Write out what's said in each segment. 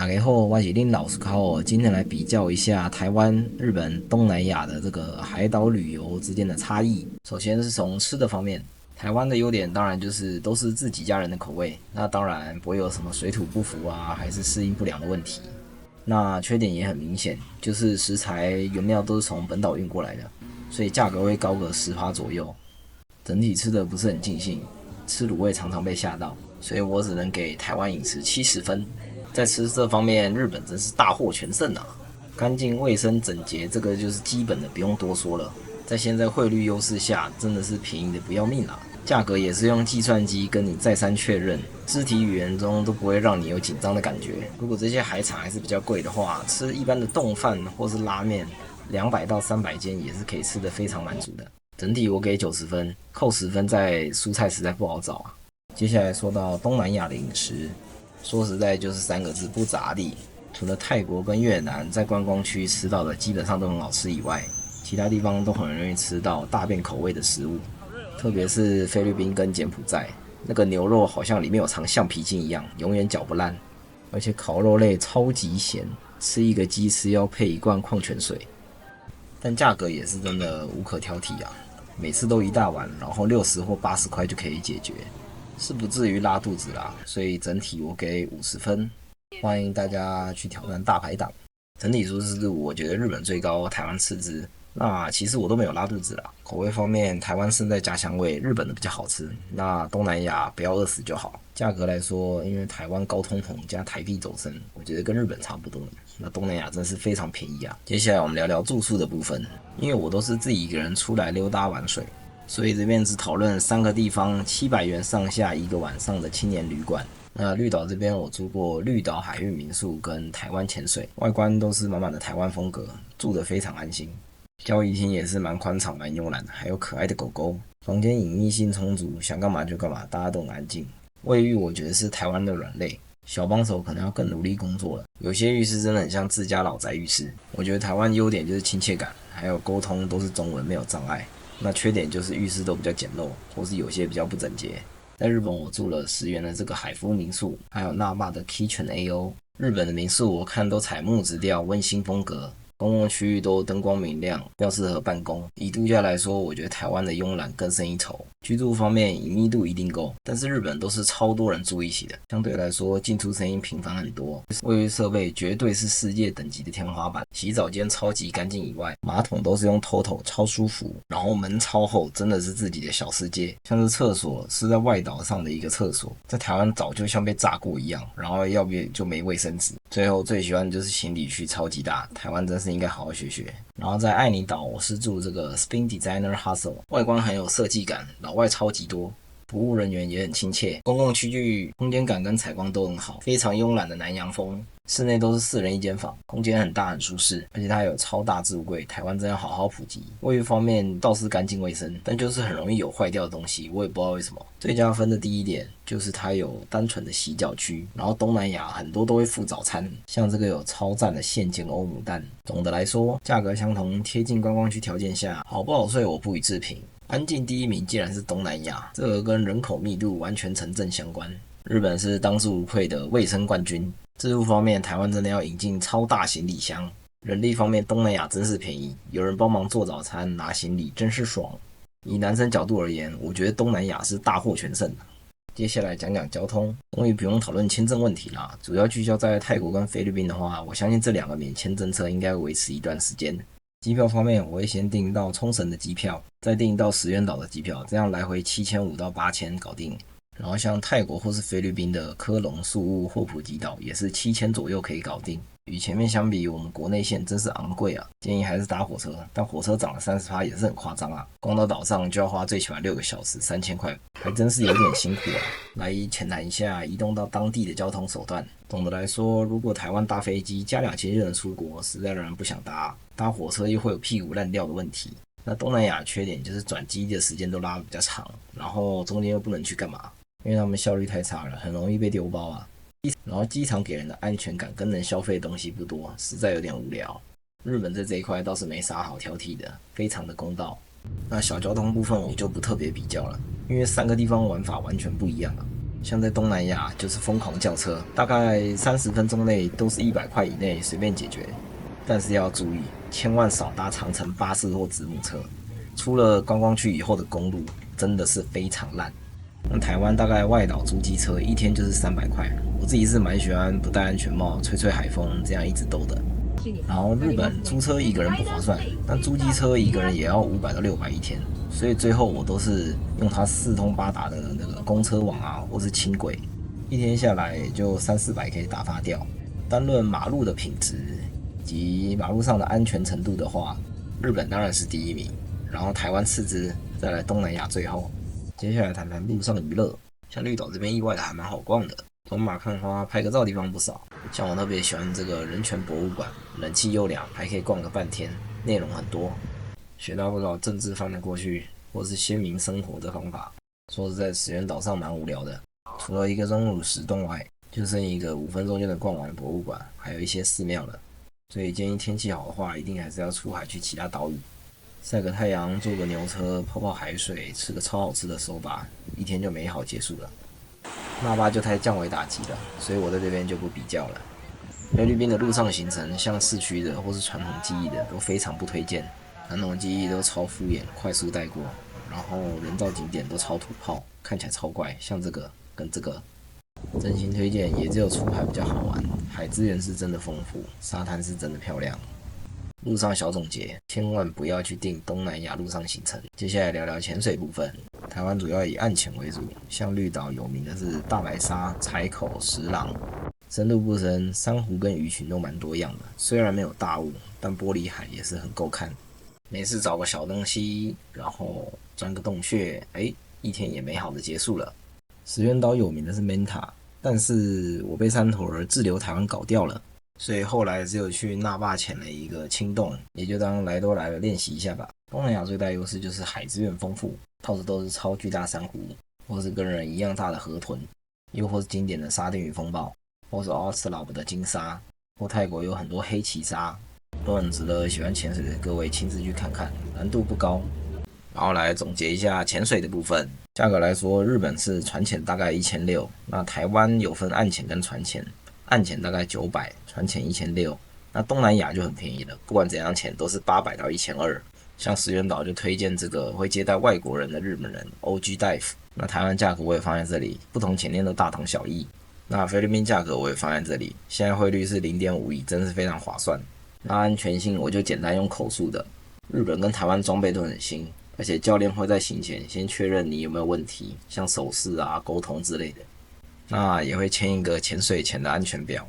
打开后，我是恁老师考，今天来比较一下台湾、日本、东南亚的这个海岛旅游之间的差异。首先是从吃的方面，台湾的优点当然就是都是自己家人的口味，那当然不会有什么水土不服啊，还是适应不良的问题。那缺点也很明显，就是食材原料都是从本岛运过来的，所以价格会高个10%左右。整体吃的不是很尽兴，吃卤味常常被吓到，所以我只能给台湾饮食70分。在吃这方面，日本真是大获全胜啊！干净、卫生、整洁，这个就是基本的，不用多说了。在现在汇率优势下，真的是便宜的不要命啊！价格也是用计算机跟你再三确认，肢体语言中都不会让你有紧张的感觉。如果这些海产还是比较贵的话，吃一般的冻饭或是拉面，200到300间也是可以吃得非常满足的。整体我给90分，扣10分在蔬菜实在不好找啊。接下来说到东南亚的饮食，说实在就是3个字：不咋地。除了泰国跟越南在观光区吃到的基本上都很好吃以外，其他地方都很容易吃到大变口味的食物，特别是菲律宾跟柬埔寨，那个牛肉好像里面有藏橡皮筋一样，永远搅不烂。而且烤肉类超级咸，吃一个鸡翅要配1罐矿泉水。但价格也是真的无可挑剔啊，每次都一大碗，然后60或80块就可以解决。是不至于拉肚子啦，所以整体我给50分。欢迎大家去挑战大排档。整体舒适度我觉得日本最高，台湾次之。那其实我都没有拉肚子啦。口味方面，台湾胜在家乡味，日本的比较好吃。那东南亚不要饿死就好。价格来说，因为台湾高通膨加台币走升，我觉得跟日本差不多。那东南亚真是非常便宜啊。接下来我们聊聊住宿的部分，因为我都是自己一个人出来溜达玩水。所以这边只讨论3个地方，700元上下1个晚上的青年旅馆。那绿岛这边我住过绿岛海域民宿跟台湾潜水，外观都是满满的台湾风格，住得非常安心。交易厅也是蛮宽敞蛮慵懒的，还有可爱的狗狗。房间隐秘性充足，想干嘛就干嘛，大家都很安静。卫浴我觉得是台湾的软肋，小帮手可能要更努力工作了。有些浴室真的很像自家老宅浴室。我觉得台湾优点就是亲切感，还有沟通都是中文，没有障碍。那缺点就是浴室都比较简陋，或是有些比较不整洁。在日本我住了10元的这个海夫民宿，还有那霸的 Kitchen AO。日本的民宿我看都采木质调，温馨风格，公共区域都灯光明亮，比较适合办公。以度假来说，我觉得台湾的慵懒更胜一筹。居住方面隐秘度一定够，但是日本都是超多人住一起的，相对来说进出声音频繁很多。卫浴设备绝对是世界等级的天花板，洗澡间超级干净以外，马桶都是用TOTO，超舒服，然后门超厚，真的是自己的小世界。像是厕所是在外岛上的一个厕所，在台湾早就像被炸过一样，然后要不就没卫生纸。最后最喜欢的就是行李区超级大，台湾真是应该好好学学。然后在爱尼岛，我是住这个 Spin Designer Hustle， 外观很有设计感，老外超级多，服务人员也很亲切，公共区域空间感跟采光都很好，非常慵懒的南洋风。室内都是4人1间房，空间很大很舒适，而且它有超大置物柜，台湾真要好好普及。卫浴方面倒是干净卫生，但就是很容易有坏掉的东西，我也不知道为什么。最加分的第一点就是它有单纯的洗脚区，然后东南亚很多都会附早餐，像这个有超赞的现煎欧姆蛋。总的来说，价格相同，贴近观光区条件下，好不好睡我不予置评。安静第一名竟然是东南亚，这个跟人口密度完全成正相关。日本是当之无愧的卫生冠军。置物方面，台湾真的要引进超大行李箱。人力方面，东南亚真是便宜，有人帮忙做早餐、拿行李，真是爽。以男生角度而言，我觉得东南亚是大获全胜。接下来讲讲交通，终于不用讨论签证问题啦，主要聚焦在泰国跟菲律宾的话，我相信这2个免签政策应该维持一段时间。机票方面，我会先订到冲绳的机票，再订到石垣岛的机票，这样来回7500到8000搞定。然后像泰国或是菲律宾的科隆、宿务或普吉岛也是7000左右可以搞定。与前面相比，我们国内线真是昂贵啊，建议还是搭火车，但火车涨了30%也是很夸张啊，光到岛上就要花最起码6个小时，3000块，还真是有点辛苦啊。来浅谈一下移动到当地的交通手段。总的来说，如果台湾搭飞机加2天就能出国，实在让人不想搭，搭火车又会有屁股烂掉的问题。那东南亚缺点就是转机的时间都拉得比较长，然后中间又不能去干嘛，因为他们效率太差了，很容易被丢包啊。然后机场给人的安全感跟能消费的东西不多，实在有点无聊。日本在这一块倒是没啥好挑剔的，非常的公道。那小交通部分我就不特别比较了，因为3个地方玩法完全不一样啊。像在东南亚就是疯狂叫车，大概30分钟内都是100块以内随便解决。但是要注意，千万少搭长程巴士或子母车。出了观光区以后的公路真的是非常烂。那台湾大概外岛租机车一天就是300块，我自己是蛮喜欢不戴安全帽、吹吹海风这样一直兜的。然后日本租车一个人不划算，但租机车一个人也要500到600一天，所以最后我都是用它四通八达的那个公车网啊，或是轻轨，一天下来就300-400可以打发掉。单论马路的品质及马路上的安全程度的话，日本当然是第一名，然后台湾次之，再来东南亚最后。接下来谈谈路上娱乐，像绿岛这边意外的还蛮好逛的，走马看花拍个照的地方不少。像我特别喜欢这个人权博物馆，冷气又凉，还可以逛个半天，内容很多，学到不少政治翻得过去或是先民生活的方法。说是在石垣岛上蛮无聊的，除了一个钟乳石洞外，就剩一个5分钟就能逛完的博物馆，还有一些寺庙了。所以建议天气好的话，一定还是要出海去其他岛屿，晒个太阳，坐个牛车，泡泡海水，吃个超好吃的手把，一天就美好结束了。那霸就太降维打击了，所以我在这边就不比较了。菲律宾的路上行程，像市区的或是传统记忆的都非常不推荐，传统记忆都超敷衍，快速带过，然后人造景点都超土炮，看起来超怪，像这个跟这个。真心推荐，也只有出海比较好玩，海资源是真的丰富，沙滩是真的漂亮。路上小总结，千万不要去订东南亚路上行程。接下来聊聊潜水部分。台湾主要以岸潜为主，像绿岛有名的是大白鲨、柴口、石狼，深度不深，珊瑚跟鱼群都蛮多样的。虽然没有大物，但玻璃海也是很够看。没事找个小东西，然后钻个洞穴，一天也美好的结束了。石垣岛有名的是 Manta， 但是我被山头儿滞留台湾搞掉了。所以后来只有去那霸潜了一个青洞，也就当来都来了练习一下吧。东南亚最大优势就是海资源丰富，到处都是超巨大珊瑚，或是跟人一样大的河豚，又或是经典的沙丁鱼风暴，或是 Ocelot 的金鲨，或泰国有很多黑鳍鲨，都很值得喜欢潜水的各位亲自去看看，难度不高。然后来总结一下潜水的部分，价格来说，日本是船潜大概1600，那台湾有分岸潜跟船潜。岸潜大概900，船潜1600。那东南亚就很便宜了，不管怎样潜都是800到1200。像石垣岛就推荐这个会接待外国人的日本人 OG Dive。那台湾价格我也放在这里，不同潜店都大同小异。那菲律宾价格我也放在这里，现在汇率是0.51，真是非常划算。那安全性我就简单用口述的，日本跟台湾装备都很新，而且教练会在行前先确认你有没有问题，像手势啊、沟通之类的。那也会签一个潜水前的安全表。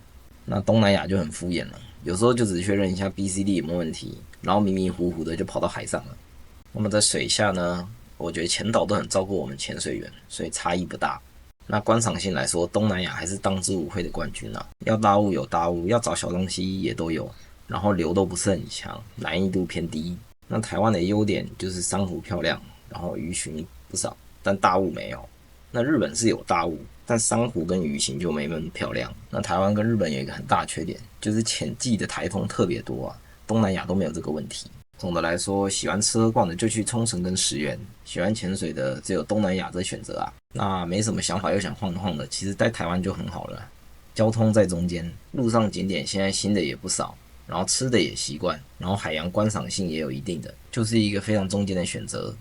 那东南亚就很敷衍了，有时候就只确认一下 BCD 有没有问题，然后迷迷糊糊的就跑到海上了。那么在水下呢，我觉得前导都很照顾我们潜水员，所以差异不大。那观赏性来说，东南亚还是当之无愧的冠军啊！要大物有大物，要找小东西也都有，然后流都不是很强，难易度偏低。那台湾的优点就是珊瑚漂亮，然后鱼群不少，但大物没有。那日本是有大物，但珊瑚跟鱼形就没那么漂亮。那台湾跟日本有一个很大的缺点，就是潜季的台风特别多啊，东南亚都没有这个问题。总的来说，喜欢吃喝逛的就去冲绳跟石垣，喜欢潜水的只有东南亚这选择啊。那没什么想法又想晃晃的，其实在台湾就很好了。交通在中间，路上景点现在新的也不少，然后吃的也习惯，然后海洋观赏性也有一定的，就是一个非常中间的选择。